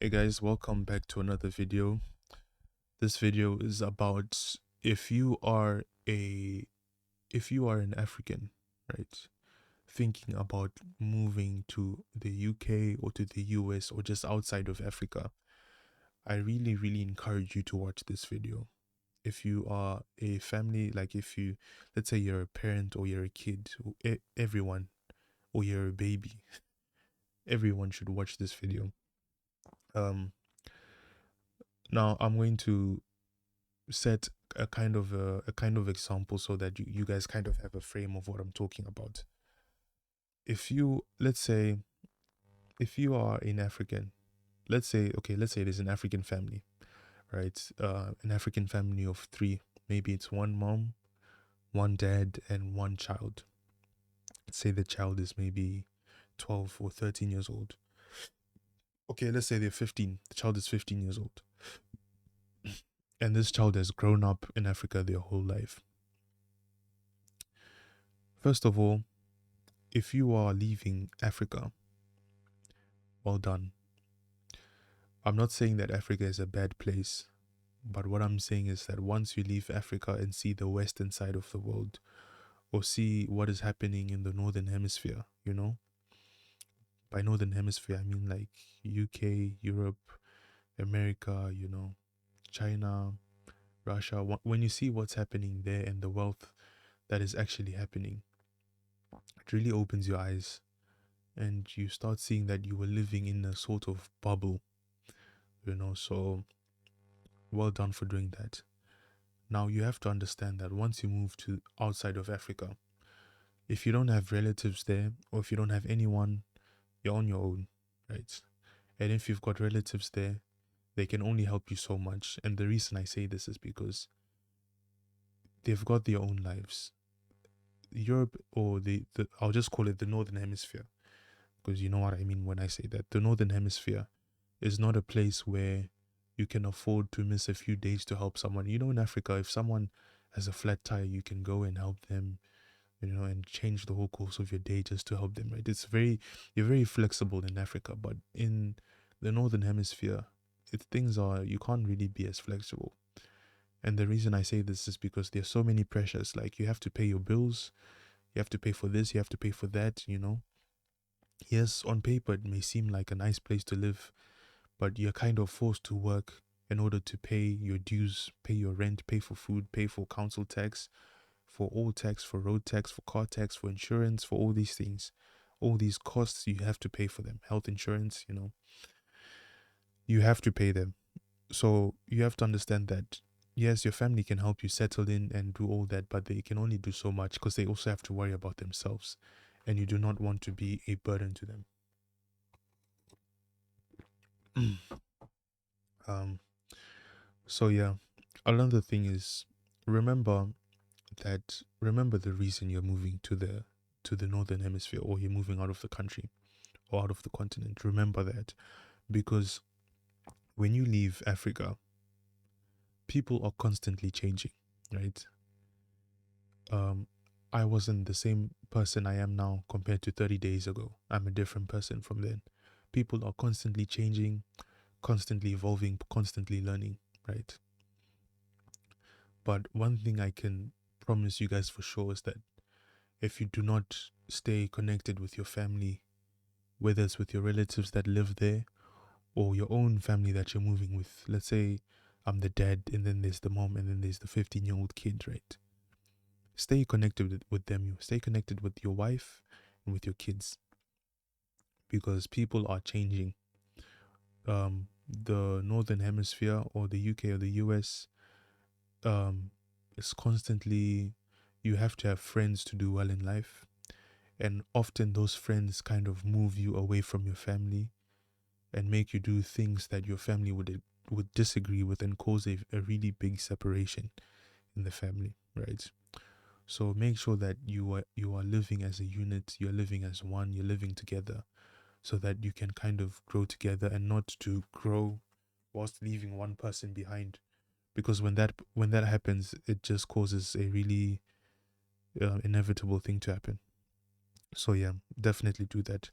Hey guys, welcome back to another video. This video is about if you are an African, right? Thinking about moving to the UK or to the US or just outside of Africa. I really encourage you to watch this video. If you are a family, like if you let's say you're a parent or you're a kid, everyone, or you're a baby, everyone should watch this video. Um Now I'm going to set a kind of example so that you guys kind of have a frame of what I'm talking about. If you let's say if you are an African, let's say it is an African family, right? An African family of three. Maybe it's one mom, one dad, and one child. Let's say the child is maybe 12 or 13 years old. Okay, let's say they're 15. The child is 15 years old. And this child has grown up in Africa their whole life. First of all, if you are leaving Africa, well done. I'm not saying that Africa is a bad place, but what I'm saying is that once you leave Africa and see the western side of the world, or see what is happening in the northern hemisphere, by northern hemisphere, I mean like UK, Europe, America, China, Russia, when you see what's happening there and the wealth that is actually happening, it really opens your eyes and you start seeing that you were living in a sort of bubble, so well done for doing that. Now you have to understand that once you move to outside of Africa, if you don't have relatives there or if you don't have anyone, you're on your own, right? And if you've got relatives there, they can only help you so much. And the reason I say this is because they've got their own lives. Europe, or the I'll just call it the Northern Hemisphere, because you know what I mean when I say that. The Northern Hemisphere is not a place where you can afford to miss a few days to help someone. In Africa, if someone has a flat tire, you can go and help them, and change the whole course of your day just to help them, right? You're very flexible in Africa, but in the Northern Hemisphere, you can't really be as flexible. And the reason I say this is because there's so many pressures. Like, you have to pay your bills, you have to pay for this, you have to pay for that. Yes, on paper, it may seem like a nice place to live, but you're kind of forced to work in order to pay your dues, pay your rent, pay for food, pay for council tax, for all tax, for road tax, for car tax, for insurance, for all these things. All these costs, you have to pay for them. Health insurance, you have to pay them. So you have to understand that, yes, your family can help you settle in and do all that, but they can only do so much because they also have to worry about themselves. And you do not want to be a burden to them. um, so yeah, another thing is, remember remember the reason you're moving to the northern hemisphere, or you're moving out of the country or out of the continent. Remember that, because when you leave Africa, people are constantly changing, right? um I wasn't the same person I am now compared to 30 days ago. I'm a different person from then. People are constantly changing, constantly evolving, constantly learning, right? But one thing I can promise you guys for sure is that if you do not stay connected with your family, whether it's with your relatives that live there or your own family that you're moving with. Let's say I'm the dad, and then there's the mom, and then there's the 15-year-old kid, right? Stay connected with them. You stay connected with your wife and with your kids, because people are changing. The northern hemisphere, or the UK or the US, is constantly, you have to have friends to do well in life, and often those friends kind of move you away from your family and make you do things that your family would disagree with, and cause a really big separation in the family, right? So make sure that you are living as a unit, you're living as one, you're living together, so that you can kind of grow together and not to grow whilst leaving one person behind. Because when that happens, it just causes a really inevitable thing to happen. So yeah, definitely do that.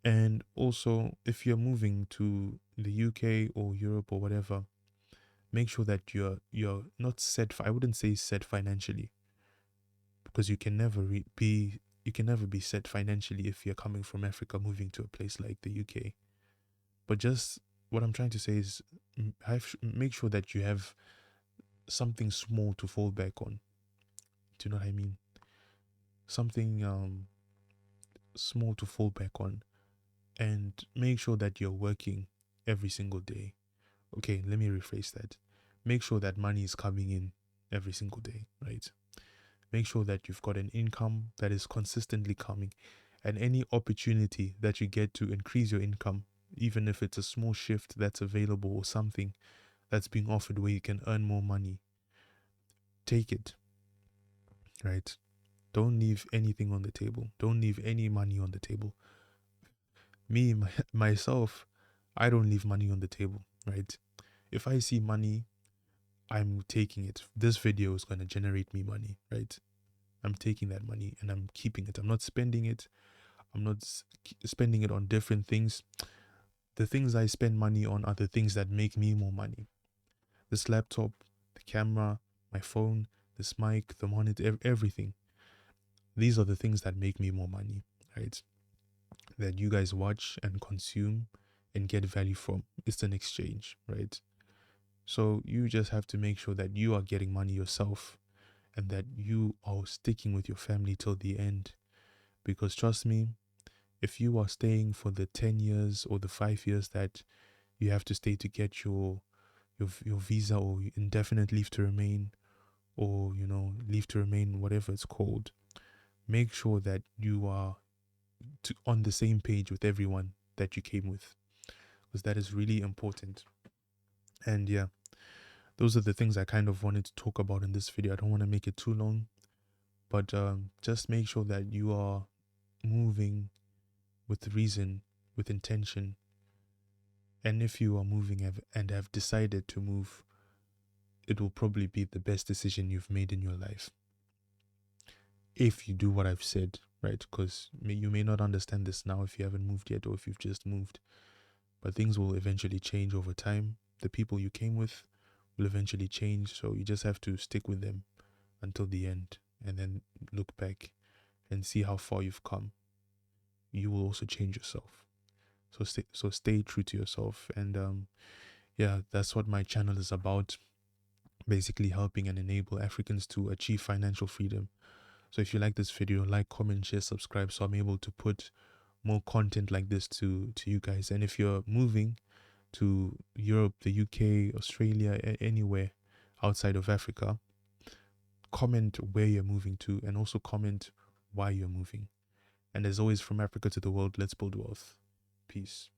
And also, if you're moving to the UK or Europe or whatever, make sure that you're not set. I wouldn't say set financially, because you can never be set financially if you're coming from Africa moving to a place like the UK. But just what I'm trying to say is, make sure that you have something small to fall back on. Do you know what I mean? Something small to fall back on, and make sure that you're working every single day. Okay, let me rephrase that. Make sure that money is coming in every single day, right? Make sure that you've got an income that is consistently coming, and any opportunity that you get to increase your income, even if it's a small shift that's available or something that's being offered where you can earn more money, take it, right? Don't leave anything on the table. Don't leave any money on the table. Myself, I don't leave money on the table, right? If I see money, I'm taking it. This video is going to generate me money, right? I'm taking that money and I'm keeping it. I'm not spending it. I'm not spending it on different things. The things I spend money on are the things that make me more money. This laptop, the camera, my phone, this mic, the monitor, everything. These are the things that make me more money, right? That you guys watch and consume and get value from. It's an exchange, right? So you just have to make sure that you are getting money yourself and that you are sticking with your family till the end. Because trust me, if you are staying for the 10 years or the 5 years that you have to stay to get your visa or indefinite leave to remain, or leave to remain, whatever it's called, make sure that you are on the same page with everyone that you came with, because that is really important. And yeah, those are the things I kind of wanted to talk about in this video. I don't want to make it too long, but just make sure that you are moving with reason, with intention. And if you are moving and have decided to move, it will probably be the best decision you've made in your life. If you do what I've said, right? Because you may not understand this now if you haven't moved yet or if you've just moved. But things will eventually change over time. The people you came with will eventually change. So you just have to stick with them until the end and then look back and see how far you've come. You will also change yourself. So stay true to yourself. And yeah, that's what my channel is about. Basically helping and enable Africans to achieve financial freedom. So if you like this video, like, comment, share, subscribe, so I'm able to put more content like this to you guys. And if you're moving to Europe, the UK, Australia, anywhere outside of Africa, comment where you're moving to and also comment why you're moving. And as always, from Africa to the world, let's build wealth. Peace.